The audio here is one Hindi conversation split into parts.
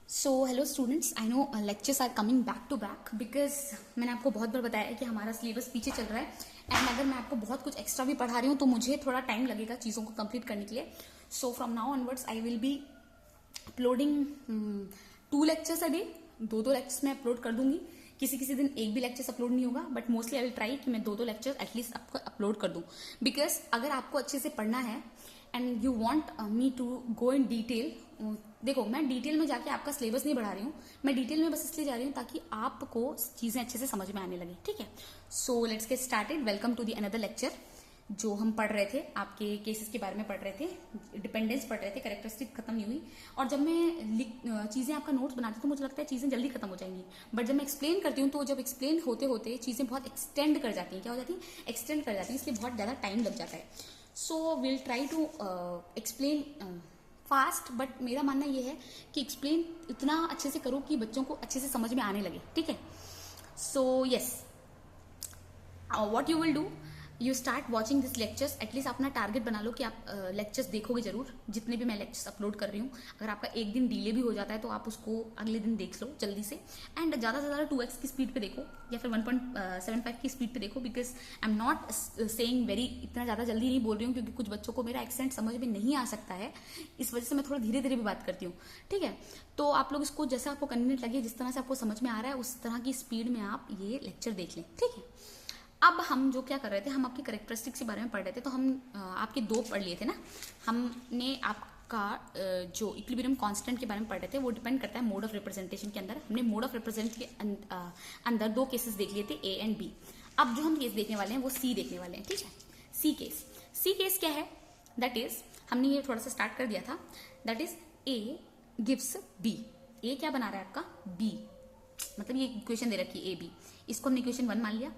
So hello students, I know lectures are coming back to back because मैंने आपको बहुत बार बताया है कि हमारा सिलेबस पीछे चल रहा है एंड अगर मैं आपको बहुत कुछ एक्स्ट्रा भी पढ़ा रही हूँ तो मुझे थोड़ा टाइम लगेगा चीज़ों को कंप्लीट करने के लिए. So from now onwards I will be uploading 2 lectures a day. दो लेक्चर्स मैं अपलोड कर दूंगी. किसी किसी दिन एक भी लेक्चर्स अपलोड नहीं होगा but mostly I will try कि मैं दो लेक्चर्स एटलीस्ट आपको अपलोड कर दूं बिकॉज अगर आपको अच्छे से पढ़ना है and you want me to go in detail. देखो, मैं डिटेल में जाके आपका सिलेबस नहीं बढ़ा रही हूँ. मैं डिटेल में बस इसलिए जा रही हूँ ताकि आपको चीजें अच्छे से समझ में आने लगे. ठीक है, so let's get started. Welcome to the another lecture. जो हम पढ़ रहे थे आपके केसेस के बारे में पढ़ रहे थे, डिपेंडेंस पढ़ रहे थे, कैरेक्टरिस्टिक खत्म नहीं हुई. और जब मैं चीजें आपका नोट्स बनाती हूँ तो मुझे लगता है चीजें जल्दी खत्म हो जाएंगी. बट जब मैं एक्सप्लेन करती हूँ तो जब एक्सप्लेन होते होते चीजें बहुत एक्सटेंड कर जाती हैं. क्या हो जाती है? एक्सटेंड कर जाती है, इसलिए बहुत ज्यादा टाइम लग जाता है. So will try to explain fast. But मेरा मानना यह है कि एक्सप्लेन इतना अच्छे से करो कि बच्चों को अच्छे से समझ में आने लगे. ठीक है, so yes, what you will do, you start watching this lectures. At least अपना टारगेट बना लो कि आप लेक्चर्स देखोगे जरूर. जितने भी मैं लेक्चर्स अपलोड कर रही हूँ, अगर आपका एक दिन डिले भी हो जाता है तो आप उसको अगले दिन देख लो जल्दी से. एंड ज़्यादा से ज़्यादा 2x की स्पीड पे देखो या फिर 1.75 की स्पीड पे देखो. Because I am not saying very, इतना ज़्यादा जल्दी नहीं बोल रही हूँ क्योंकि कुछ बच्चों को मेरा एक्सेंट समझ में नहीं आ सकता है. इस वजह से मैं थोड़ा धीरे धीरे भी बात करती हूँ. ठीक है, तो आप लोग इसको जैसा आपको कन्वीनियंट लगे, जिस तरह से आपको समझ में आ रहा है उस तरह की स्पीड में आप ये लेक्चर देख लें. ठीक है, अब हम जो क्या कर रहे थे, हम आपकी करेक्टरिस्टिक्स के बारे में पढ़ रहे थे. तो हम आपके दो पढ़ लिए थे ना. हमने आपका जो इक्विलिब्रियम कांस्टेंट के बारे में पढ़ रहे थे वो डिपेंड करता है मोड ऑफ रिप्रेजेंटेशन के अंदर. हमने मोड ऑफ रिप्रेजेंट के अंदर दो केसेस देख लिए थे, ए एंड बी. अब जो हम केस देखने वाले हैं वो सी देखने वाले हैं. ठीक है, सी केस. सी केस क्या है? दैट इज, हमने ये थोड़ा सा स्टार्ट कर दिया था. That is A gives B. A क्या बना रहा है आपका? बी. मतलब ये इक्वेशन दे रखी है ए बी. इसको हमने इक्वेशन 1 मान लिया,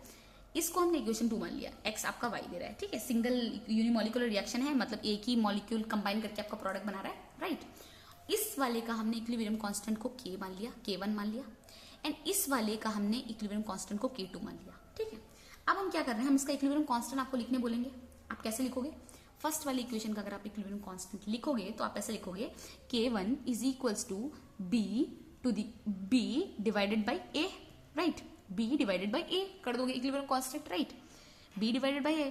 इसको हमने इक्वेशन 2 मान लिया. एक्स आपका वाई दे रहा है. ठीक है, सिंगल यूनिमोलिकुलर रिएक्शन है, मतलब एक ही मॉलिक्यूल कंबाइन करके आपका प्रोडक्ट बना रहा है. राइट. इस वाले का हमने इक्विलिब्रियम कांस्टेंट को के मान लिया, K1 मान लिया. एंड इस वाले का हमने इक्विलिब्रियम कांस्टेंट को K2 मान लिया. ठीक है, अब हम क्या कर रहे हैं, हम इसका इक्विलिब्रियम कांस्टेंट आपको लिखने बोलेंगे. आप कैसे लिखोगे? फर्स्ट वाली इक्वेशन का अगर आप इक्विलिब्रियम कांस्टेंट लिखोगे तो आप ऐसे लिखोगे, K1 is equals to B divided by A. Right, b divided by a कर दोगे equilibrium constant. Right, b divided by a.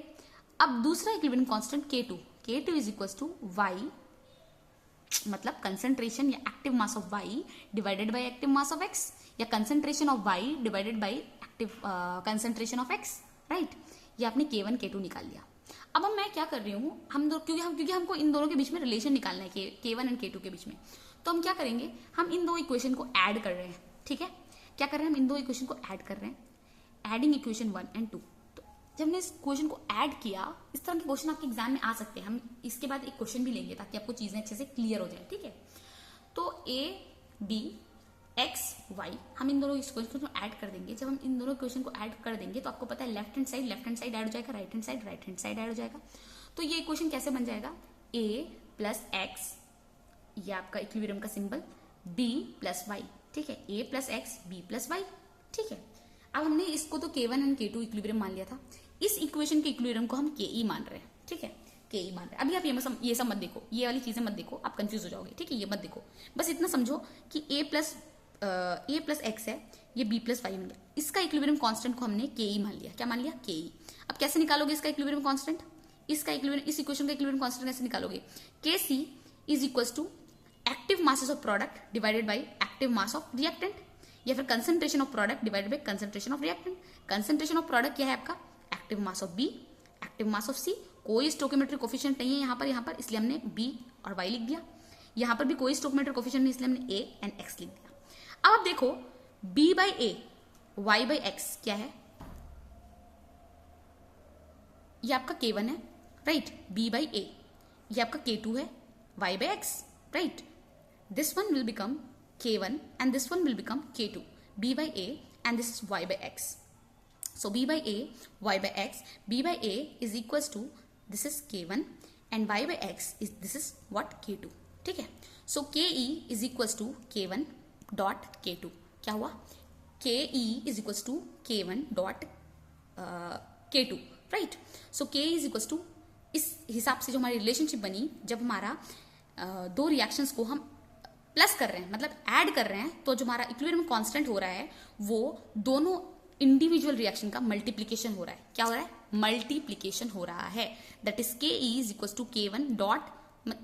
अब दूसरा equilibrium constant K2 is equals to y, मतलब कंसंट्रेशन या active mass of y divided by active mass of x, या concentration of y divided by active concentration of x. Right, ये आपने K1 K2 निकाल लिया. अब मैं क्या कर रही हूँ, क्योंकि हमको इन दोनों के बीच में रिलेशन निकालना है, K1 एंड K2 के बीच में. तो हम क्या करेंगे, हम इन दो इक्वेशन को ऐड कर रहे हैं. ठीक है, क्या कर रहे हैं, हम इन दो इक्वेशन को ऐड कर रहे हैं. Adding equation 1 and 2. तो जब हमने इस क्वेश्चन को ऐड किया, इस तरह के क्वेश्चन आपके एग्जाम में आ सकते हैं. हम इसके बाद एक क्वेश्चन भी लेंगे ताकि आपको चीजें अच्छे से क्लियर हो जाए. ठीक है, तो ए बी एक्स वाई, हम इन दोनों इक्वेशन को ऐड कर देंगे. जब हम इन दोनों इक्वेशन को ऐड कर देंगे तो आपको पता है लेफ्ट हैंड साइड ऐड हो जाएगा, राइट हैंड साइड ऐड हो जाएगा. तो ये इक्वेशन कैसे बन जाएगा? ए प्लस एक्स, ये आपका इक्विलिब्रियम का सिंबल, बी प्लस वाई. ठीक है, a plus X, B plus Y. ठीक है, अब हमने इसको तो K1 एंड K2 इक्विलिब्रियम मान लिया था. इस इक्वेशन के इक्विलिब्रियम को हम Ke मान रहे हैं. ठीक है, Ke मान रहे हैं. अभी आप ये सब मत देखो, ये वाली चीजें मत देखो, आप कंफ्यूज हो जाओगे. ठीक है, ये मत देखो, बस इतना समझो कि a प्लस एक्स है, ये b प्लस वाई बन गया. इसका इक्विलिब्रियम कांस्टेंट को हमने Ke मान लिया. क्या मान लिया? Ke. अब कैसे निकालोगे इसका इक्विलिब्रियम कांस्टेंट? इस इक्वेशन का इक्विलिब्रियम कांस्टेंट कैसे निकालोगे? Kc is equals to active masses of product divided by active mass of reactant, या फिर concentration of product divided by concentration of reactant. Concentration of product क्या है आपका? Active mass of B, active mass of C. कोई स्टोकियोमेट्रिक कोफिशिएंट नहीं है यहाँ पर, इसलिए हमने बी और वाई लिख दिया. यहाँ पर भी कोई स्टोकियोमेट्रिक कोफिशिएंट नहीं, इसलिए हमने ए एंड एक्स लिख दिया. अब आप देखो, B by A, Y by X क्या है? ये आपका K1 है. राइट, बी बाई ए, ये आपका K2 है, y by x. Right, this one will become K1 and this one will become K2. B by A and this is y by x. So B by A, y by x, B by A is equals to, this is K1 and y by x is, this is what? K2. ठीक है, so KE is equals to K1 dot K2. क्या हुआ? KE is equals to K1 dot K2. Right, so K is equals to, इस हिसाब से जो हमारी रिलेशनशिप बनी, जब हमारा दो रिएक्शंस को हम प्लस कर रहे हैं मतलब ऐड कर रहे हैं, तो जो हमारा इक्विलिब्रियम कांस्टेंट हो रहा है वो दोनों इंडिविजुअल रिएक्शन का मल्टीप्लीकेशन हो रहा है। क्या हो रहा है? मल्टीप्लीकेशन हो रहा है। That is K is equal to K1 dot,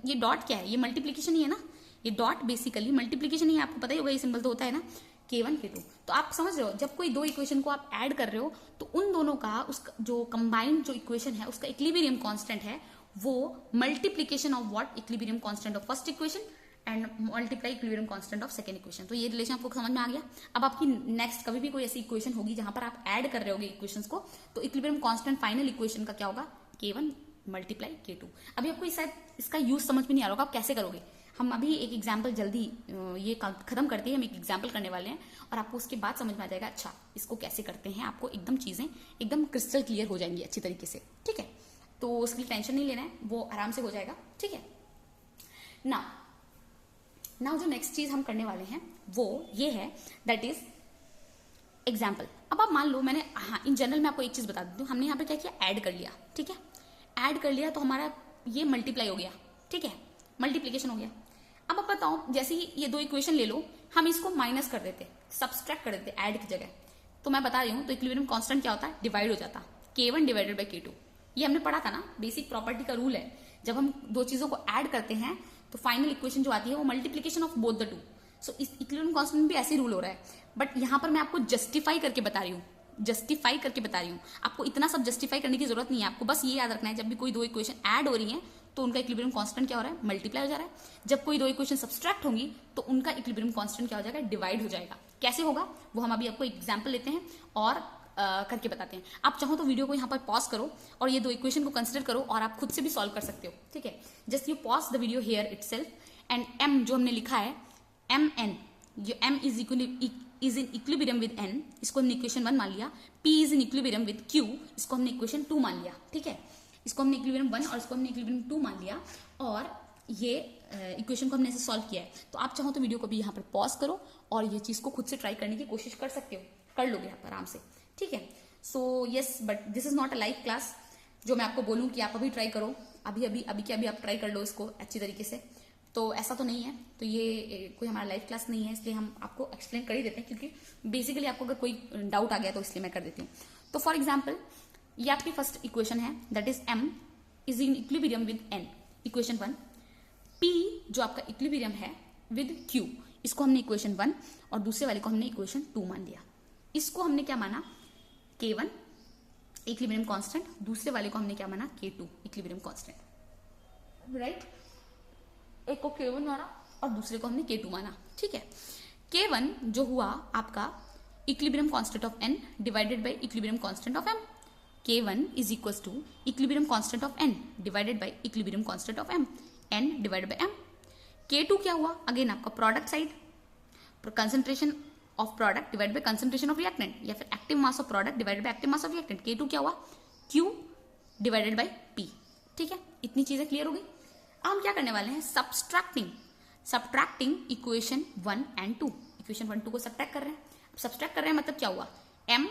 ये डॉट क्या है? ये मल्टीप्लीकेशन ही है ना, ये डॉट बेसिकली मल्टीप्लीकेशन ही है, आपको पता ही होगा, ये सिंबल तो होता है ना K1 K2। तो आप समझ रहे हो, जब कोई दो इक्वेशन को आप ऐड कर रहे हो तो उन दोनों का उसका जो कंबाइंड जो इक्वेशन है उसका इक्विलिब्रियम कांस्टेंट है वो multiplication of what? Equilibrium constant of first equation and multiply equilibrium constant of second equation. तो ये रिलेशन आपको समझ में आ गया। अब आपकी नेक्स्ट कभी भी कोई ऐसी इक्वेशन होगी जहां पर आप ऐड कर रहे होगे इक्वेशंस को, तो इक्विलिब्रियम कांस्टेंट फाइनल इक्वेशन का क्या होगा? K1 multiply K2। अभी आपको शायद इसका यूज समझ में नहीं आ रहा होगा, आप कैसे करोगे। हम अभी एक एग्जाम्पल जल्दी ये खत्म करते हैं, हम एक एग्जाम्पल करने वाले हैं और आपको उसके बाद समझ में आ जाएगा अच्छा इसको कैसे करते हैं, आपको एकदम चीजें एकदम क्रिस्टल क्लियर हो जाएंगी अच्छी तरीके से। ठीक है, तो उसके लिए टेंशन नहीं लेना है, वो आराम से हो जाएगा। ठीक है, नाउ जो नेक्स्ट चीज हम करने वाले हैं वो ये है, दैट इज एग्जाम्पल। अब आप मान लो मैंने, हाँ इन जनरल मैं आपको एक चीज बता देती हूँ, हमने यहाँ पे क्या किया? ऐड कर लिया। ठीक है, ऐड कर लिया तो हमारा ये मल्टीप्लाई हो गया। ठीक है, मल्टीप्लीकेशन हो गया। अब आप बताओ, जैसे ही ये दो इक्वेशन ले लो, हम इसको माइनस कर देते, सब्सट्रैक्ट कर देते ऐड की जगह, तो मैं बता रही हूँ तो इक्विलिब्रियम कांस्टेंट क्या होता है? डिवाइड हो जाता, K1 डिवाइडेड बाई K2। ये हमने पढ़ा था ना, बेसिक प्रॉपर्टी का रूल है, जब हम दो चीजों को ऐड करते हैं तो फाइनल इक्वेशन जो आती है वो multiplication of both the two. So इस इक्विलिब्रियम कांस्टेंट में भी ऐसे रूल हो रहा है, बट यहां पर मैं आपको जस्टिफाई करके बता रही हूँ, जस्टिफाई करके बता रही हूँ। आपको इतना सब जस्टिफाई करने की जरूरत नहीं है, आपको बस ये याद रखना है जब भी कोई दो इक्वेशन ऐड हो रही है तो उनका इक्विलिब्रियम कांस्टेंट क्या हो रहा है? मल्टीप्लाई हो जा रहा है। जब कोई दो इक्वेशन सब्सट्रैक्ट होंगी तो उनका इक्विलिब्रियम कांस्टेंट क्या हो जाएगा? डिवाइड हो जाएगा। कैसे होगा वो हम अभी आपको एग्जाम्पल लेते हैं और करके बताते हैं। आप चाहो तो वीडियो को यहाँ पर पॉज करो और ये दो इक्वेशन को कंसिडर करो और आप खुद से भी सॉल्व कर सकते हो। ठीक है, just you pause the video here itself and m जो हमने लिखा है mn, जो m is in equilibrium with n, इसको हमने इक्वेशन 1 मान लिया। p is in equilibrium with q, इसको हमने इक्वेशन 2 मान लिया। ठीक है, इसको हमने इक्विलिब्रियम 1 और इसको हमने इक्विलिब्रियम 2 मान लिया और ये इक्वेशन को हमने ऐसे सॉल्व किया है। तो आप चाहो तो वीडियो को भी यहाँ पर पॉज करो और ये चीज को खुद से ट्राई करने की कोशिश कर सकते हो, कर लोगे यहाँ पर आराम से। ठीक है, so yes, but this is not a live class जो मैं आपको बोलूँ कि आप अभी ट्राई करो, अभी के अभी आप ट्राई कर लो इसको अच्छी तरीके से, तो ऐसा तो नहीं है। तो ये कोई हमारा लाइव क्लास नहीं है, इसलिए हम आपको एक्सप्लेन कर ही देते हैं, क्योंकि बेसिकली आपको अगर कोई डाउट आ गया तो इसलिए मैं कर देती हूँ। तो फॉर एग्जाम्पल ये आपकी फर्स्ट इक्वेशन है, that is m is in equilibrium with n, equation 1। p जो आपका इक्विलिब्रियम है विद q, इसको हमने इक्वेशन 1 और दूसरे वाले को हमने इक्वेशन 2 मान लिया। इसको हमने क्या माना? K1 इक्विलिब्रियम कांस्टेंट, दूसरे वाले को हमने क्या माना? K2 equilibrium constant. राइट, एक को K1 माना और दूसरे को हमने K2 माना। ठीक है, K1 जो हुआ आपका equilibrium constant of n divided by equilibrium constant of m। K1 is equal to equilibrium constant of n divided by equilibrium constant of m, n divided by m। K2 क्या हुआ? अगेन आपका product side, concentration of product divide by concentration of reactant, या फिर active mass of product divided by active mass of reactant. K2 क्या हुआ? Q divided by P। ठीक है, इतनी चीजें क्लियर हो गई। अब हम क्या करने वाले हैं? सब्ट्रैक्टिंग इक्वेशन 1 एंड 2, इक्वेशन 1 2 को सब्ट्रैक्ट कर रहे हैं। अब सब्ट्रैक्ट कर रहे हैं मतलब क्या हुआ? m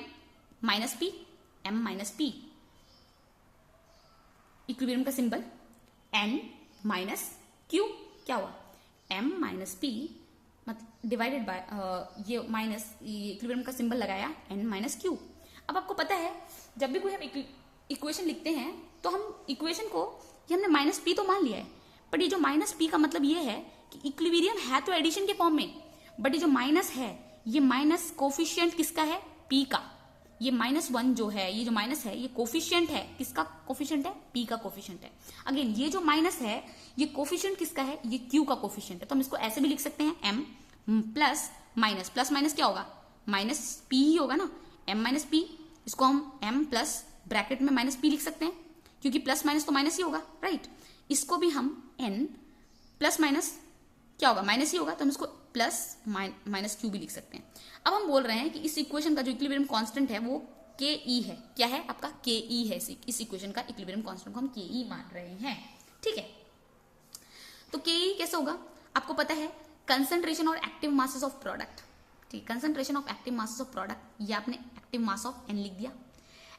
माइनस p, इक्विलिब्रियम का सिंबल n माइनस q, क्या हुआ? m माइनस p मतलब डिवाइडेड बाय ये माइनस इक्विलिब्रियम का सिंबल लगाया n माइनस q। अब आपको पता है जब भी कोई हम इक्वेशन लिखते हैं तो हम इक्वेशन को ये हमने माइनस p तो मान लिया है, बट ये जो माइनस p का मतलब ये है कि इक्विलिब्रियम है तो एडिशन के फॉर्म में, बट ये जो माइनस है ये माइनस कोफिशिएंट किसका है? p का। ये -1 जो है, ये जो माइनस है ये कोफिशिएंट है, किसका कोफिशिएंट है? p का कोफिशिएंट है। अगेन ये जो माइनस है ये कोफिशिएंट किसका है? ये q का कोफिशिएंट है। तो हम इसको ऐसे भी लिख सकते हैं m प्लस माइनस क्या होगा? माइनस p ही होगा ना, m माइनस p। इसको हम m प्लस ब्रैकेट में माइनस p लिख सकते हैं, क्योंकि प्लस माइनस तो माइनस ही होगा, राइट। इसको भी हम n प्लस माइनस क्या होगा? माइनस ही होगा, तो हम इसको प्लस माइनस q भी लिख सकते हैं। अब हम बोल रहे हैं कि इस इक्वेशन का जो इक्विलिब्रियम कांस्टेंट है वो ke है। क्या है आपका? ke है। इस इक्वेशन का इक्विलिब्रियम कांस्टेंट को हम ke मान रहे हैं। ठीक है, तो ke कैसे होगा? आपको पता है कंसंट्रेशन और एक्टिव मासेस ऑफ प्रोडक्ट। ठीक, concentration of active masses of product, ये आपने एक्टिव मास ऑफ n लिख दिया,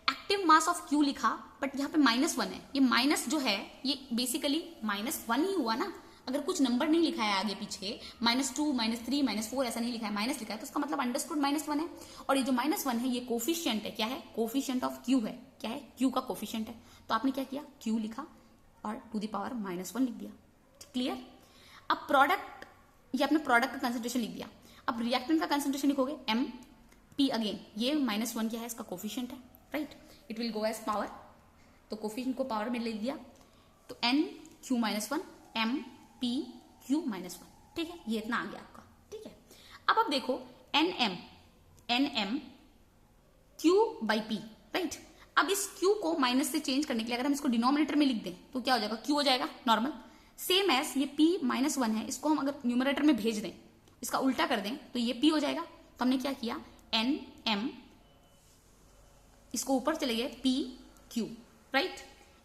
एक्टिव मास ऑफ q लिखा, बट यहाँ पे -1 है। ये माइनस जो है ये बेसिकली -1 ही हुआ ना, अगर कुछ नंबर नहीं लिखा है आगे पीछे, -2, -3, -4 ऐसा नहीं लिखा है, माइनस लिखा है, तो उसका मतलब अंडरस्टूड -1 है। और ये जो -1 है ये कोफिशिएंट है, क्या है, कोफिशिएंट ऑफ क्यू है, क्या है, क्यू का कोफिशिएंट है। तो आपने क्या किया, क्यू लिखा और टू द पावर -1 लिख दिया। क्लियर। अब प्रोडक्ट, ये आपने प्रोडक्ट का कंसेंट्रेशन लिख दिया। अब रिएक्टेंट का कंसेंट्रेशन लिखोगे एम पी, अगेन ये -1 क्या है, इसका कोफिशिएंट है, right, it will go as power, तो कोफिशिएंट को पावर में लिख दिया, तो N Q -1 M P Q -1, ठीक है, ये इतना आ गया आपका, ठीक है। अब आप देखो N M Q by P, right. अब इस क्यू को माइनस से चेंज करने के लिए अगर हम इसको डिनोमिनेटर में लिख दें तो क्या हो जाएगा, क्यू हो जाएगा नॉर्मल, सेम एज ये p -1 है, इसको हम अगर न्यूमरेटर में भेज दें, इसका उल्टा कर दें तो ये p हो जाएगा। तो हमने क्या किया, एन एम, इसको ऊपर चले गए p q, right,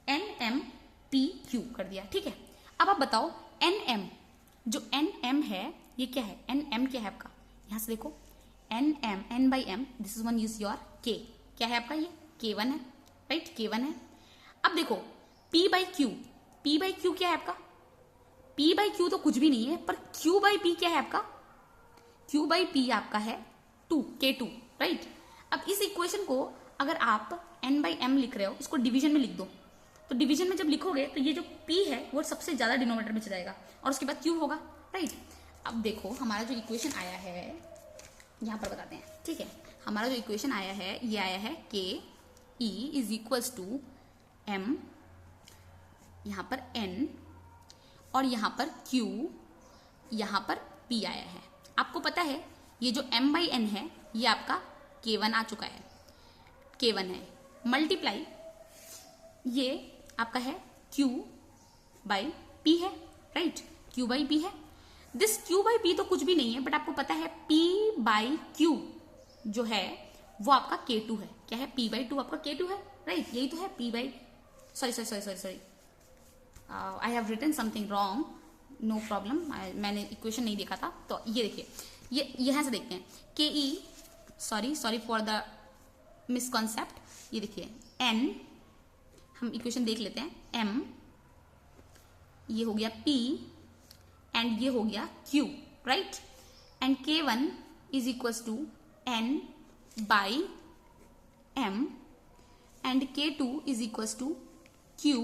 N M p q कर दिया, ठीक है। अब आप बताओ एन एम, जो एन एम है ये क्या है, एन एम क्या है आपका, यहां से देखो N M, N by M, this is one is your k, क्या है आपका, ये k1 है, राइट, k1 है। अब देखो p by Q, p by Q क्या है आपका, p बाई क्यू तो कुछ भी नहीं है, पर q बाई p क्या है आपका, q बाई p आपका है 2, k2, राइट। अब इस इक्वेशन को अगर आप n बाई m लिख रहे हो, इसको डिवीजन में लिख दो, तो डिवीजन में जब लिखोगे तो ये जो p है वो सबसे ज्यादा डिनोमिनेटर में चला जाएगा और उसके बाद q होगा, राइट। अब देखो हमारा जो इक्वेशन आया है, यहां पर बताते हैं, ठीक है, हमारा जो इक्वेशन आया है ये आया है k e is equals to m, यहां पर n और यहां पर q, यहां पर p आया है। आपको पता है ये जो m बाई n है ये आपका k1 आ चुका है, k1 है, मल्टीप्लाई ये आपका है q बाई p है, राइट, q बाई p है। दिस q बाई p तो कुछ भी नहीं है, बट आपको पता है p बाई q जो है वो आपका k2 है, क्या है, p बाई 2 आपका k2 है, राइट, यही तो है p by, sorry I have written something wrong, no problem, मैंने इक्वेशन नहीं देखा था। तो ये देखिए, ये यहां से देखते हैं के ई, सॉरी फॉर द मिसकॉन्सेप्ट, ये देखिए n, हम इक्वेशन देख लेते हैं, m ये हो गया p एंड ये हो गया q, right, and k1 is equals to n by m and k2 is equals to q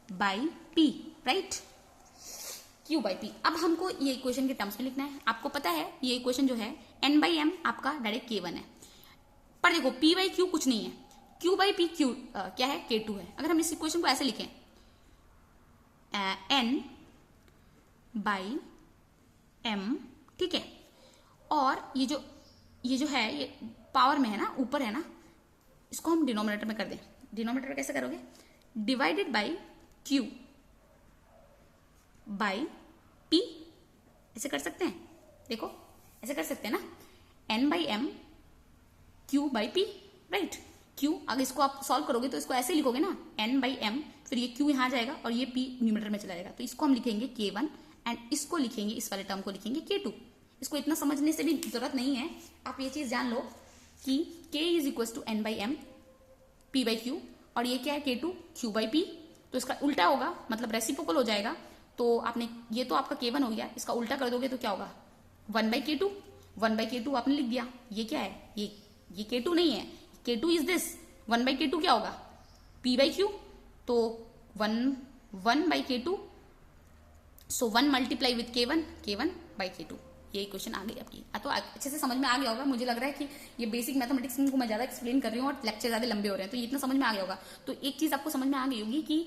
by p, right, q by p। अब हमको ये इक्वेशन के टर्म्स में लिखना है। आपको पता है ये इक्वेशन जो है n बाई m आपका डायरेक्ट k1 है, पर देखो p बाई q कुछ नहीं है, q बाई p q क्या है, k2 है। अगर हम इस इक्वेशन को ऐसे लिखें n बाई m, ठीक है, और ये जो है ये पावर में है ना, ऊपर है ना, इसको हम डिनोमिनेटर में कर दें। डिनोमिनेटर कैसे करोगे, divided by q by p, ऐसे कर सकते हैं, देखो ऐसे कर सकते हैं ना, n by m q by p, right, q, अगर इसको आप सॉल्व करोगे तो इसको ऐसे लिखोगे ना, n बाई m, फिर ये q यहां जाएगा और ये p न्यूमरेटर में चला जाएगा, तो इसको हम लिखेंगे k1 एंड इसको लिखेंगे, इस वाले टर्म को लिखेंगे k2। इसको इतना समझने से भी जरूरत नहीं है, आप ये चीज जान लो कि k is equal to n by m p by q, और ये क्या है k2 q बाई p, तो इसका उल्टा होगा, मतलब रेसिप्रोकल हो जाएगा। तो आपने ये तो आपका k1 हो गया, इसका उल्टा कर दोगे तो क्या होगा, 1 बाई k2, 1 बाई k2 आपने लिख दिया। ये क्या है, ये k2 नहीं है, k2 is this, 1 by k2 क्या होगा, p बाई q, तो 1 by k2, so 1 multiply with k1 by k2, ये इक्वेशन आ गई आपकी। तो अच्छे से समझ में आ गया होगा, मुझे लग रहा है कि ये बेसिक मैथमेटिक्स को मैं ज्यादा एक्सप्लेन कर रही हूँ और लेक्चर ज्यादा लंबे हो रहे हैं, तो ये इतना समझ में आ गया होगा। तो एक चीज आपको समझ में आ गई होगी कि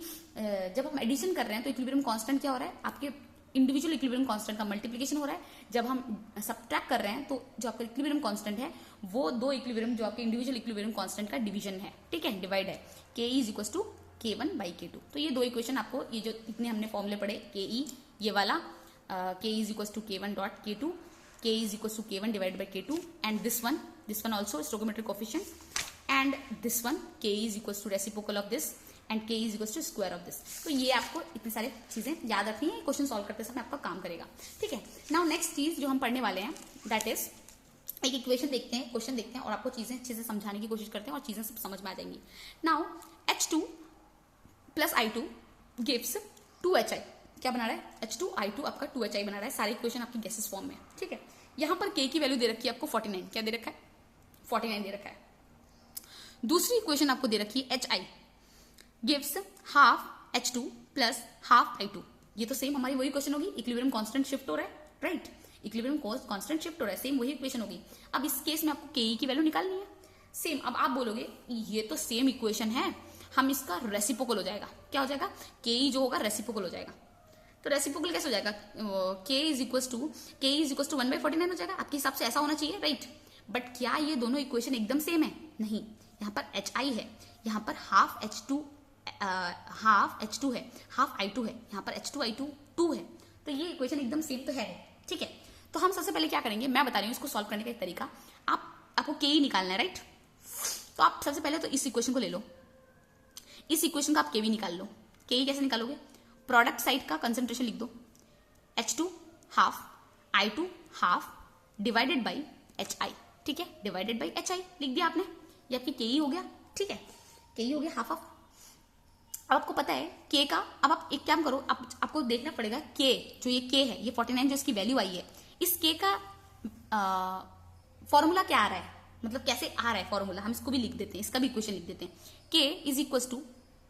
जब हम एडिशन कर रहे हैं तो इक्विलिब्रियम कांस्टेंट क्या हो रहा है, आपके इंडिविजुअल इक्विलिब्रियम कांस्टेंट का मल्टीप्लिकेशन हो रहा है। जब हम सब्ट्रैक्ट कर रहे हैं तो जो आपका इक्विलिब्रियम कांस्टेंट है वो दो इक्विलिब्रियम जो आपके इंडिविजुअल इक्विलिब्रियम कांस्टेंट का डिवीजन है, ठीक है, डिवाइड है, के is equal to k1 by k2। तो ये दो इक्वेशन आपको, ये जो इतने हमने फॉर्मूले पढ़े, के ई ये वाला, k is equal to k1 dot k2, k is equals to k1 divided by k2, and this one also stoichiometric coefficient, and this one k is equals to reciprocal of this and k is equals to square of this। तो ये आपको इतनी सारी चीजें याद रखनी है, क्वेश्चन सॉल्व करते समय आपका काम करेगा, ठीक है। नाउ नेक्स्ट चीज जो हम पढ़ने वाले हैं दैट इज, एक इक्वेशन देखते हैं, क्वेश्चन देखते हैं और आपको चीजें अच्छे से समझाने की कोशिश करते हैं और चीजें सब समझ में आ जाएंगी। Now H2 plus I2 gives 2HI, क्या बना रहा है, H2I2 आपका 2HI बना रहा है। सारे इक्वेशन आपकी गैसेस फॉर्म में, ठीक है। यहाँ पर K की वैल्यू दे रखी है आपको 49, क्या दे रखा है, 49 दे रखा है। दूसरी इक्वेशन आपको दे रखी है HI gives half H2 plus half I2। ये तो सेम हमारी वही क्वेश्चन होगी, इक्विलिब्रियम कांस्टेंट शिफ्ट हो रहा है, राइट, इक्विलिब्रियम कांस्टेंट शिफ्ट हो रहा है, सेम वही इक्वेशन होगी। अब इस केस में आपको Ke की वैल्यू निकालनी है सेम। अब आप बोलोगे ये तो सेम इक्वेशन है, हम इसका रेसिप्रोकल हो जाएगा, क्या हो जाएगा, Ke जो होगा रेसिप्रोकल हो जाएगा। तो रेसिप्रोकल कैसे हो जाएगा, K इज इक्वल टू 1/49 हो जाएगा। आपके हिसाब से ऐसा होना चाहिए, राइट। बट क्या ये दोनों इक्वेशन एकदम सेम है, नहीं। यहाँ पर HI है, यहाँ पर हाफ H2 है, हाफ I2 है, यहाँ पर H2I2 2 है। तो ये इक्वेशन एकदम सेम तो है, ठीक है। तो हम सबसे पहले क्या करेंगे, मैं बता रही हूँ इसको सॉल्व करने का एक तरीका। आपको Ke निकालना है, राइट। तो आप सबसे पहले तो इस इक्वेशन को ले लो, इस इक्वेशन का आप Ke निकाल लो। Ke कैसे निकालोगे, प्रोडक्ट साइड का कंसंट्रेशन लिख दो, H2 half I2 half divided by HI, ठीक है, डिवाइडेड बाई HI लिख दिया आपने, ये आपकी Ke हो गया, ठीक है, Ke हो गया हाफ हाफ। अब आपको पता है K का, अब आप एक काम करो, आपको देखना पड़ेगा K जो ये K है, ये 49 जो इसकी वैल्यू आई है, इस K का फॉर्मूला क्या आ रहा है, मतलब कैसे आ रहा है फॉर्मूला, हम इसको भी लिख देते हैं, इसका भी इक्वेशन लिख देते हैं। K is equal to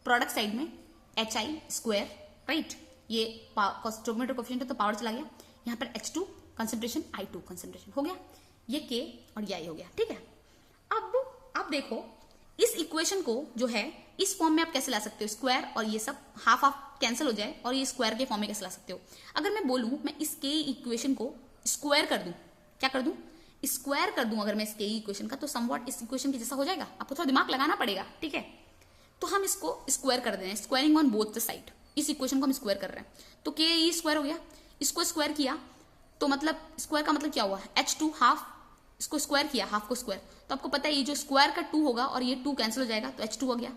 product side में HI स्क्वायर, राइट, ये स्टोइकोमेट्रिक कोएफिशिएंट है तो पावर चला गया, यहाँ पर H2 कंसंट्रेशन I2 कंसंट्रेशन हो गया, ये K और ये हो गया, ठीक है। अब देखो इस इक्वेशन को जो है इस फॉर्म में आप कैसे ला सकते हो, स्क्वायर और ये सब हाफ हाफ कैंसिल हो जाए और ये स्क्वायर के फॉर्म में कैसे ला सकते हो। अगर मैं बोलूं मैं इस Ke इक्वेशन को स्क्वायर कर दूं, क्या कर दूं, स्क्वायर कर दूं अगर मैं इस Ke इक्वेशन का, तो समवॉट इस इक्वेशन के जैसा हो जाएगा। आपको थोड़ा दिमाग लगाना पड़ेगा, ठीक है। तो हम इसको स्क्वायर कर दे रहे हैं, squaring on both the side, इस इक्वेशन को हम स्क्वायर कर रहे हैं, तो Ke स्क्वायर हो गया। इसको स्क्वायर किया तो मतलब स्क्वायर का मतलब क्या हुआ, H2 हाफ, इसको स्क्वायर किया हाफ को स्क्वायर, तो आपको पता है ये जो स्क्वायर का 2 होगा और ये 2 कैंसिल हो जाएगा, तो H2 हो गया।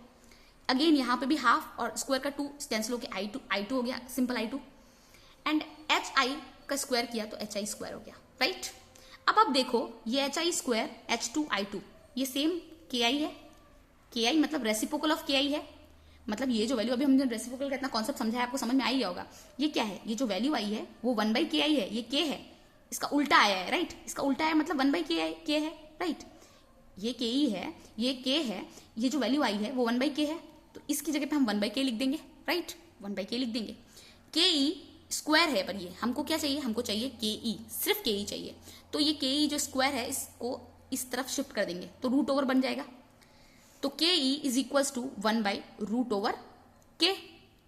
अगेन यहाँ पे भी हाफ और स्क्वायर का 2 कैंसिल हो गया, I2 हो गया, सिंपल I2। एंड HI का स्क्वायर किया तो HI स्क्वायर हो गया, राइट। अब आप देखो ये HI स्क्वायर H2I2 ये सेम Ki है, Ki मतलब रेसिप्रोकल ऑफ Ki है, मतलब ये जो वैल्यू अभी हमने रेसिप्रोकल का इतना कॉन्सेप्ट समझा है, आपको समझ में आ ही गया होगा। ये क्या है, ये जो वैल्यू आई है वो 1/Ki है, ये K है, इसका उल्टा आया है, राइट, इसका उल्टा आया मतलब 1/K है, राइट। ये Ke है, ये K है, ये जो वैल्यू आई है वो 1/K है, तो इसकी जगह पे हम 1/K लिख देंगे, राइट, 1/K लिख देंगे। Ke स्क्वायर है, पर ये हमको क्या चाहिए, हमको चाहिए Ke, सिर्फ Ke चाहिए, तो ये Ke जो स्क्वायर है इसको इस तरफ शिफ्ट कर देंगे तो रूट ओवर बन जाएगा, तो Ke is equals to 1/√K,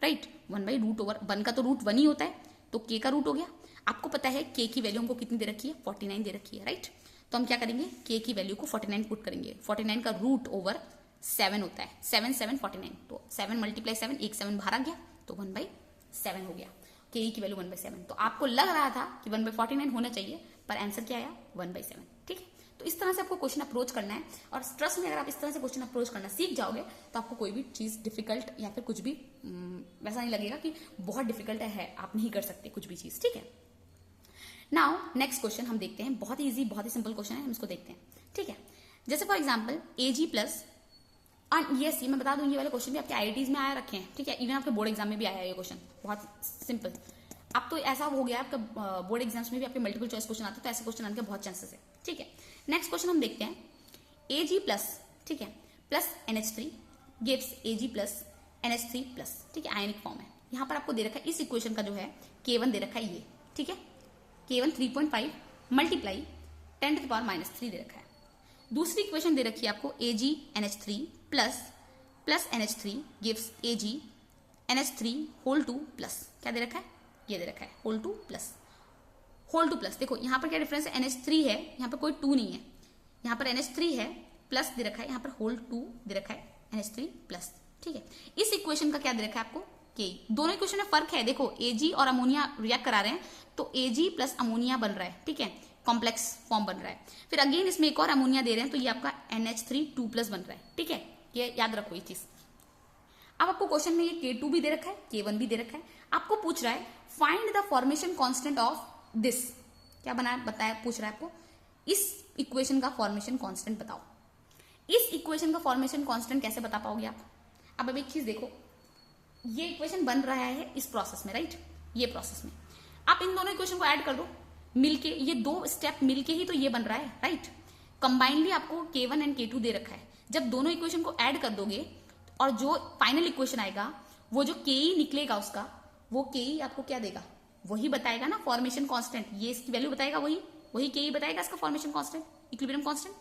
right, 1/√, 1 का तो रूट 1 ही होता है, तो K का रूट हो गया। आपको पता है K की वैल्यू हमको कितनी दे रखी है, 49 दे रखी है, राइट। तो हम क्या करेंगे, K की वैल्यू को 49 पुट करेंगे, 49 का रूट ओवर 7 होता है, 7 7 49, तो 7 × 7, एक 7 बाहर आ गया तो 1/7 हो गया, Ke की वैल्यू 1/7। तो आपको लग रहा था कि 1/49 होना चाहिए, पर आंसर क्या आया 1/7, ठीक है। तो इस तरह से आपको क्वेश्चन अप्रोच करना है, और ट्रस्ट में अगर आप इस तरह से क्वेश्चन अप्रोच करना सीख जाओगे तो आपको कोई भी चीज़ डिफिकल्ट या फिर कुछ भी वैसा नहीं लगेगा कि बहुत डिफिकल्ट है, आप नहीं कर सकते कुछ भी चीज़, ठीक है। नाउ नेक्स्ट क्वेश्चन हम देखते हैं, बहुत ही ईजी बहुत ही सिंपल क्वेश्चन है, हम इसको देखते हैं, ठीक है। जैसे फॉर एग्जाम्पल Ag प्लस, ये सी मैं बता दूं ये वाले क्वेश्चन भी आपके IITs में आया रखे हैं, ठीक है, इवन आपके बोर्ड एग्जाम में भी आया है ये क्वेश्चन, बहुत सिंपल। अब तो ऐसा हो गया आपका बोर्ड एग्जाम्स में भी आपके मल्टीपल चॉइस क्वेश्चन आते हैं, तो ऐसे क्वेश्चन आने के बहुत चांसेस है, ठीक है। नेक्स्ट क्वेश्चन हम देखते हैं, Ag प्लस, ठीक है, plus NH3 gives Ag plus NH3 plus, ठीक है, आयनिक फॉर्म है। यहाँ पर आपको दे रखा है इस इक्वेशन का जो है K1 दे रखा है ये, ठीक है, K1 3.5 मल्टीप्लाई 10⁻³ दे रखा है। दूसरी इक्वेशन दे रखी है आपको AgNH3 plus NH3 gives AgNH3 whole 2 plus, क्या दे रखा है, ये दे रखा है होल 2 प्लस। देखो यहाँ पर क्या डिफरेंस है, NH3 है, यहाँ पर कोई 2 नहीं है, यहाँ पर NH3 है प्लस दे रखा है, यहाँ पर होल 2 दे रखा है NH3 प्लस, ठीक है। इस इक्वेशन का क्या दे रखा है आपको Ke, दोनों इक्वेशन में फर्क है, देखो Ag और अमोनिया रिएक्ट करा रहे हैं तो Ag प्लस अमोनिया बन रहा है, ठीक है, कॉम्प्लेक्स फॉर्म बन रहा है। फिर अगेन इसमें एक और अमोनिया दे रहे हैं तो ये आपका NH3 2 प्लस बन रहा है, ठीक है, ये याद रखो ये चीज। अब आपको क्वेश्चन में ये K2 भी दे रखा है, K1 भी दे रखा है, आपको पूछ रहा है find the formation constant of this, क्या बताया पूछ रहा है आपको, इस इक्वेशन का फॉर्मेशन कांस्टेंट बताओ। इस इक्वेशन का फॉर्मेशन कांस्टेंट कैसे बता पाओगे आप। अब एक चीज देखो, ये इक्वेशन बन रहा है इस प्रोसेस में, राइट, ये प्रोसेस में आप इन दोनों इक्वेशन को ऐड कर दो मिलके, ये 2 स्टेप मिलके ही तो ये बन रहा है, राइट। कंबाइनली आपको K1 एंड K2 दे रखा है। जब दोनों इक्वेशन को ऐड कर दोगे और जो फाइनल इक्वेशन आएगा, वो जो KE निकलेगा उसका, वो KE आपको क्या देगा, वही बताएगा ना फॉर्मेशन कांस्टेंट। ये इसकी वैल्यू बताएगा, वही KE बताएगा इसका फॉर्मेशन कांस्टेंट, इक्विलिब्रियम कांस्टेंट।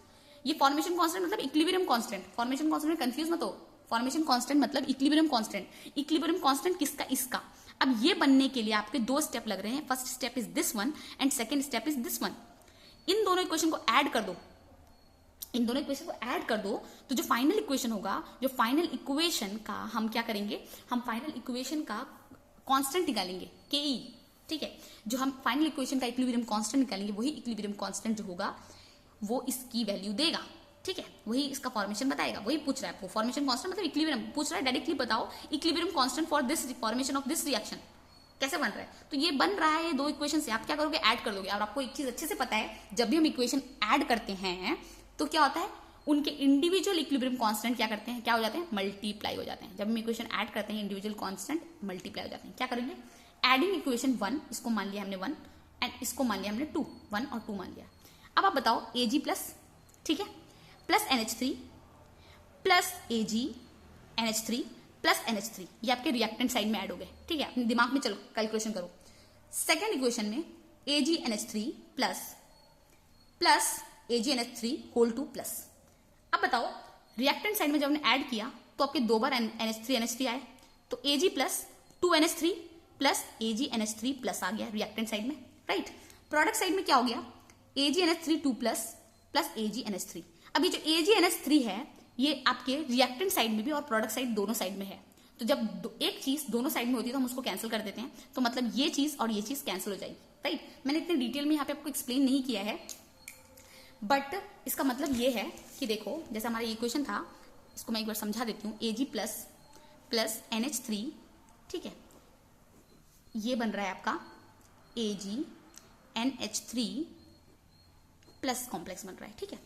ये फॉर्मेशन कांस्टेंट मतलब इक्विलिब्रियम कांस्टेंट, फॉर्मेशन कांस्टेंट में कंफ्यूज मत हो। फॉर्मेशन कांस्टेंट मतलब इक्विलिब्रियम कांस्टेंट। इक्विलिब्रियम कांस्टेंट किसका, इसका। अब ये बनने के लिए आपके 2 स्टेप लग रहे हैं। First step is this one and second step is this one. इन दोनों इक्वेशन को ऐड कर दो, इन दोनों इक्वेशन को ऐड कर दो, तो जो फाइनल इक्वेशन होगा, जो फाइनल इक्वेशन का हम क्या करेंगे, हम फाइनल इक्वेशन का कांस्टेंट निकालेंगे KE, ठीक है। जो हम फाइनल इक्वेशन का इक्विलिब्रियम कांस्टेंट निकालेंगे, वही इक्विलिब्रियम कांस्टेंट जो होगा वो इसकी वैल्यू देगा, ठीक है। वही इसका फॉर्मेशन बताएगा, वही पूछ रहा है आपको। फॉर्मेशन कांस्टेंट मतलब इक्विलिब्रियम पूछ रहा है, डायरेक्टली बताओ equilibrium constant for this formation of this reaction कैसे बन रहा है। तो ये बन रहा है, ये 2 इक्वेशन से आप क्या करोगे, ऐड कर दोगे। और आपको एक चीज अच्छे से पता है, जब भी हम इक्वेशन ऐड करते हैं तो क्या होता है, उनके इंडिविजुअल इक्विलिब्रियम कांस्टेंट क्या करते हैं, क्या हो जाते हैं, मल्टीप्लाई हो जाते हैं। जब हम इक्वेशन ऐड करते हैं इंडिविजुअल कांस्टेंट मल्टीप्लाई हो जाते हैं। क्या करेंगे, एडिंग इक्वेशन 1, इसको मान लिया हमने 1 एंड इसको मान लिया हमने 2, 1 और 2 मान लिया। अब आप बताओ Ag प्लस, ठीक है, plus NH3 plus AgNH3 plus NH3, ये आपके रिएक्टेंट साइड में ऐड हो गए, ठीक है। अपने दिमाग में चलो कैलकुलेशन करो। सेकेंड इक्वेशन में AgNH3 plus plus AgNH3 whole 2 plus. अब बताओ रिएक्टेंट साइड में जब हमने ऐड किया तो आपके 2 बार NH3 आए, तो Ag plus 2NH3 plus AgNH3 plus आ गया रिएक्टेंट साइड में, राइट। प्रोडक्ट साइड में क्या हो गया, AgNH3 2 प्लस प्लस AgNH3। अब ये जो AgNH3 है ये आपके रिएक्टेंट साइड में भी और प्रोडक्ट साइड दोनों साइड में है। तो जब एक चीज दोनों साइड में होती है तो हम उसको कैंसिल कर देते हैं, तो मतलब ये चीज और ये चीज कैंसिल हो जाएगी, राइट। मैंने इतने डिटेल में यहाँ पे आपको एक्सप्लेन नहीं किया है, बट इसका मतलब ये है कि देखो, जैसे हमारा इक्वेशन था, इसको मैं एक बार समझा देती हूँ। Ag प्लस प्लस NH3, ठीक है, ये बन रहा है आपका AgNH3 प्लस कॉम्प्लेक्स बन रहा है, ठीक है।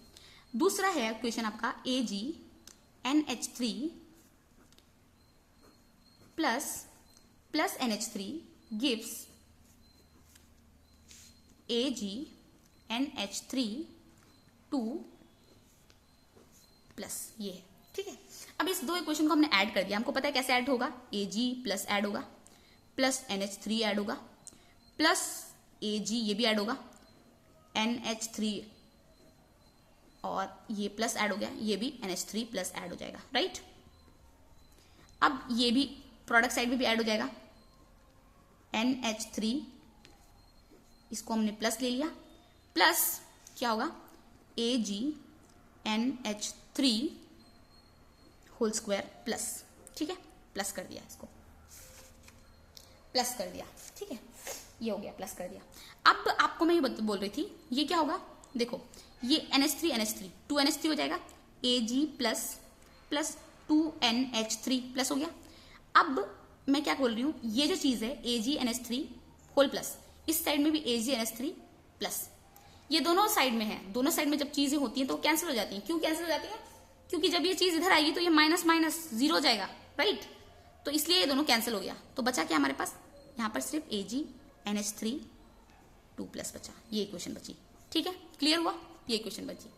दूसरा है इक्वेशन आपका AgNH3 plus plus NH3 gives AgNH3 2 plus, ये है, ठीक है। अब इस 2 इक्वेशन को हमने ऐड कर दिया, हमको पता है कैसे ऐड होगा, Ag प्लस ऐड होगा, प्लस NH3 ऐड होगा, प्लस Ag ये भी ऐड होगा, NH3 और ये प्लस ऐड हो गया, ये भी NH3 प्लस ऐड हो जाएगा, राइट। अब ये भी प्रोडक्ट साइड में भी ऐड हो जाएगा, NH3, इसको हमने प्लस ले लिया, प्लस क्या होगा AgNH3 होल स्क्वायर प्लस, ठीक है, प्लस कर दिया, इसको प्लस कर दिया, ठीक है, ये हो गया, प्लस कर दिया। अब आपको मैं ये बोल रही थी, ये क्या होगा, देखो ये NH3 2NH3 हो जाएगा, Ag plus plus 2NH3 plus हो गया। अब मैं क्या बोल रही हूँ, ये जो चीज है AgNH3 होल प्लस, इस साइड में भी AgNH3 प्लस, ये दोनों साइड में है। दोनों साइड में जब चीजें होती हैं तो कैंसिल हो जाती हैं। क्यों कैंसिल हो जाती है, क्योंकि जब ये चीज इधर आएगी तो ये माइनस माइनस 0 हो जाएगा, राइट। तो इसलिए ये दोनों कैंसिल हो गया। तो बचा क्या हमारे पास, यहाँ पर सिर्फ AgNH3 2 प्लस बचा, ये इक्वेशन बची, ठीक है, क्लियर हुआ, ये इक्वेशन बची।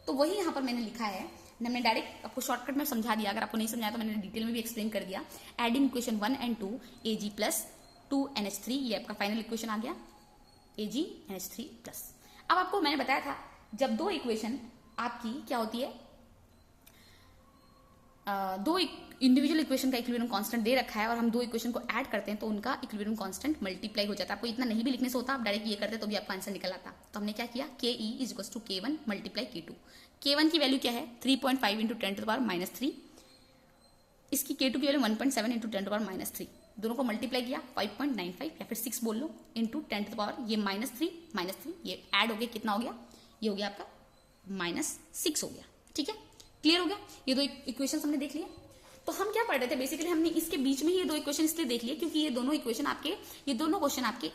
तो वही यहाँ पर मैंने लिखा है, मैंने डायरेक्ट आपको शॉर्टकट में समझा दिया, अगर आपको नहीं समझाया तो मैंने डिटेल में भी एक्सप्लेन कर दिया। Adding equation 1 and 2 Ag plus 2NH3, ये आपका फाइनल इक्वेशन आ गया AgNH3 प्लस। अब आपको मैंने बताया था, जब 2 इक्वेशन आपकी क्या होती है, 2 इंडिविजुअल इक्वेशन का इक्विलिब्रियम कांस्टेंट दे रखा है और हम 2 इक्वेशन को ऐड करते हैं तो उनका इक्विलिब्रियम कांस्टेंट मल्टीप्लाई हो जाता है। आपको इतना नहीं भी लिखने से होता, आप डायरेक्ट ये करते तो भी आपका आंसर निकल आता। तो हमने क्या किया, KE is equal to K1 multiply K2। K1 की वैल्यू क्या है 3.5 इंटू 10 टू द पावर -3, इसकी K2 की value 1.7 into 10 to the power -3, दोनों को मल्टीप्लाई किया 5.95 या फिर 6 बोल लो इंटू 10 टू द पावर, ये -3 ये ऐड हो गया, कितना हो गया, ये हो गया आपका -6 हो गया, ठीक है, क्लियर हो गया। ये 2 इक्वेशन हमने देख लिया। तो हम क्या पढ़ रहे थे, बेसिकली हमने इसके बीच में ही ये 2 इक्वेशन इसलिए देख लिए क्योंकि ये दोनों क्वेश्चन आपके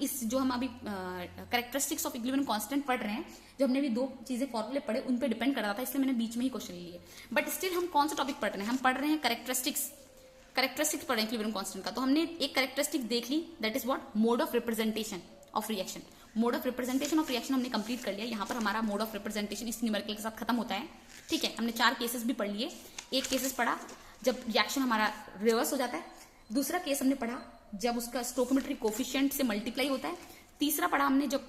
इस जो हम अभी कैरेक्टरिस्टिक्स ऑफ इक्विलिब्रियम कांस्टेंट पढ़ रहे हैं, जो हमने भी 2 चीजें फॉर्मूले पढ़े उन पे डिपेंड कर रहा था, इसलिए मैंने बीच में ही क्वेश्चन लिए। बट स्टिल हम कौन सा टॉपिक पढ़ रहे हैं, हम पढ़ रहे हैं कैरेक्टरिस्टिक्स कैरेक्टरिस्टिक पढ़े इक्विलिब्रियम कांस्टेंट का, तो हमने एक कैरेक्टरिस्टिक देख ली, that is what, mode of representation of reaction. Mode of representation of reaction हमने कंप्लीट कर लिया। यहाँ पर हमारा मोड ऑफ रिप्रेजेंटेशन इस न्यूमेरिकल के साथ खत्म होता है। ठीक है, हमने 4 केसेस भी पढ़ लिए। एक केसेस पढ़ा जब रिएक्शन हमारा रिवर्स हो जाता है, दूसरा केस हमने पढ़ा जब उसका स्टोइकोमेट्रिक कोफिशिएंट से मल्टीप्लाई होता है, तीसरा पढ़ा हमने जब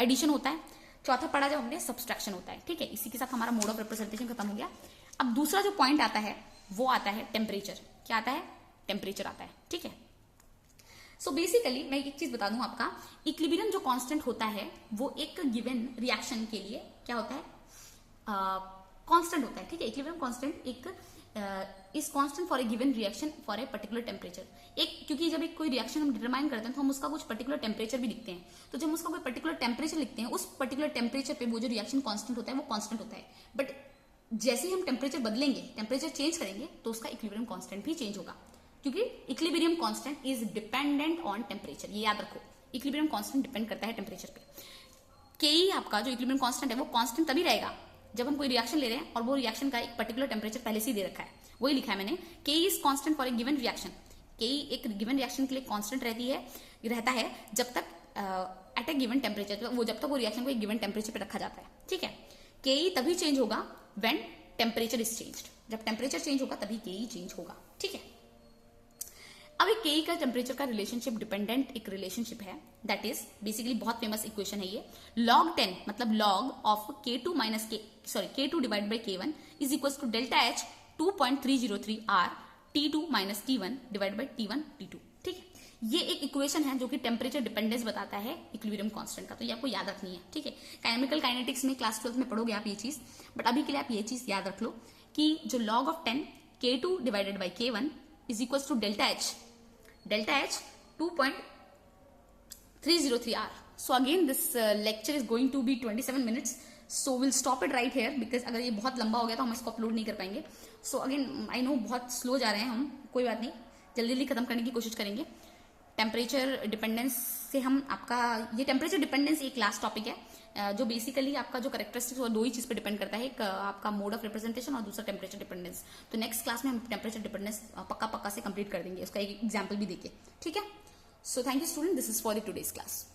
एडिशन होता है, चौथा पढ़ा जब हमने सब्सट्रैक्शन होता है। ठीक है, इसी के साथ हमारा मोड ऑफ रिप्रेजेंटेशन खत्म हो गया। अब दूसरा जो पॉइंट आता है वो आता है टेम्परेचर। क्या आता है? टेम्परेचर आता है। ठीक है, सो बेसिकली मैं एक चीज बता दूं आपका, इक्विलिब्रियम जो कांस्टेंट होता है वो एक गिवन रिएक्शन के लिए क्या होता है, कांस्टेंट होता है। ठीक है, इक्विलिब्रियम कांस्टेंट एक is constant for a given reaction for a particular temperature. एक क्योंकि जब एक कोई रिएक्शन हम डिटरमाइन करते हैं तो हम उसका कुछ पर्टिकुलर टेम्परेचर भी लिखते हैं, तो जब हम उसका कोई पर्टिकुलर टेम्परेचर लिखते हैं, उस पर्टिकुलर टेम्परेचर पे वो जो रिएक्शन कांस्टेंट होता है वो कांस्टेंट होता है। बट जैसे ही हम टेम्परेचर बदलेंगे, टेम्परेचर चेंज करेंगे, तो उसका इक्विलिब्रियम कांस्टेंट भी चेंज होगा, क्योंकि equilibrium constant is dependent on temperature. ये याद रखो, इक्विलिब्रियम कांस्टेंट डिपेंड करता है टेम्परेचर पे। के आपका जो इक्विलिब्रियम कांस्टेंट है वो कांस्टेंट तभी रहेगा जब हम कोई रिएक्शन ले रहे हैं और वो रिएक्शन का एक पर्टिकुलर टेम्परेचर पहले से ही दे रखा है, वही लिखा है मैंने। के is constant for a given reaction. के एक गिवन रिएक्शन के लिए कांस्टेंट रहता है जब तक एट ए गिवन टेम्परेचर, वो जब तक वो रिएक्शन को एक गिवन टेम्परेचर पे रखा जाता है। ठीक है, के तभी चेंज होगा व्हेन टेम्परेचर इज चेंज्ड। जब टेम्परेचर चेंज होगा तभी के चेंज होगा। ठीक है, अब एक के का टेम्परेचर का रिलेशनशिप डिपेंडेंट एक रिलेशनशिप है, दैट इज बेसिकली बहुत फेमस इक्वेशन है ये। log 10 मतलब log of K2 divide by K1 is equal to delta H 2.303 R T2 minus T1 divide by T1 T2। ठीक है, ये एक इक्वेशन है जो कि टेम्परेचर डिपेंडेंस बताता है इक्विलिब्रियम कांस्टेंट का, तो ये आपको याद रखनी है। ठीक है, केमिकल काइनेटिक्स में क्लास 12 में पढ़ोगे आप ये चीज, बट अभी के लिए आप ये चीज याद रख लो कि जो log of 10 K2 divided by K1 is equal to delta H 2.303 R. So again this lecture is going to be 27 minutes. So we'll stop it right here because अगर ये बहुत लंबा हो गया तो हम इसको अपलोड नहीं कर पाएंगे। So again I know बहुत स्लो जा रहे हैं हम, कोई बात नहीं, जल्दी जल्दी खत्म करने की कोशिश करेंगे। टेम्परेचर डिपेंडेंस से हम आपका ये टेम्परेचर डिपेंडेंस एक लास्ट टॉपिक है जो बेसिकली आपका जो कैरेक्टरिस्टिक्स वो 2 ही चीज पे डिपेंड करता है, एक आपका मोड ऑफ रिप्रेजेंटेशन और दूसरा टेम्परेचर डिपेंडेंस। तो नेक्स्ट क्लास में हम टेम्परेचर डिपेंडेंस पक्का से कंप्लीट कर देंगे, उसका एक एग्जांपल भी देके। ठीक है, so thank you student, this is for the today's class.